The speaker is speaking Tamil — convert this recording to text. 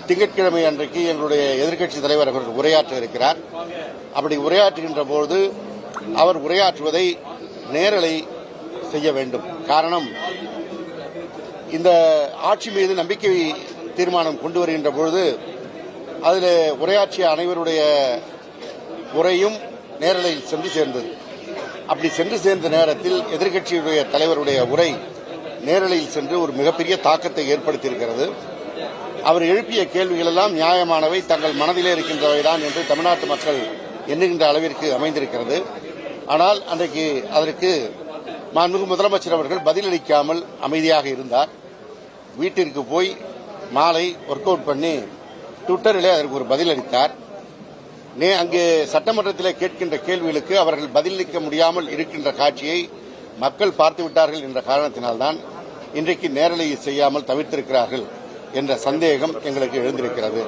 திங்கட்கிழமை அன்றைக்கு எங்களுடைய எதிர்க்கட்சித் தலைவர் அவர்கள் உரையாற்ற இருக்கிறார். அப்படி உரையாற்றுகின்ற போது அவர் உரையாற்றுவதை நேரலை செய்ய வேண்டும். காரணம், இந்த ஆட்சி மீது நம்பிக்கை தீர்மானம் கொண்டு வருகின்ற பொழுது அதில் உரையாற்றிய அனைவருடைய உரையும் நேரலையில் சென்று சேர்ந்தது. அப்படி சென்று சேர்ந்த நேரத்தில் எதிர்க்கட்சியுடைய தலைவருடைய உரை நேரலையில் சென்று ஒரு மிகப்பெரிய தாக்கத்தை ஏற்படுத்தியிருக்கிறது. அவர் எழுப்பிய கேள்விகள் எல்லாம் நியாயமானவை, தங்கள் மனதிலே இருக்கின்றவைதான் என்று தமிழ்நாட்டு மக்கள் எண்ணுகின்ற அளவிற்கு அமைந்திருக்கிறது. ஆனால் அன்றைக்கு அதற்கு மாண்புமிகு முதலமைச்சர் அவர்கள் பதிலளிக்காமல் அமைதியாக இருந்தார். வீட்டிற்கு போய் மாலை ஒர்க் அவுட் பண்ணி ட்விட்டரிலே அதற்கு ஒரு பதிலளித்தார். அங்கு சட்டமன்றத்தில் கேட்கின்ற கேள்விகளுக்கு அவர்கள் பதிலளிக்க முடியாமல் இருக்கின்ற காட்சியை மக்கள் பார்த்துவிட்டார்கள் என்ற காரணத்தினால்தான் இன்றைக்கு நேரலை செய்யாமல் தவிர்த்திருக்கிறார்கள் என்ற சந்தேகம் எங்களுக்கு எழுந்திருக்கிறது.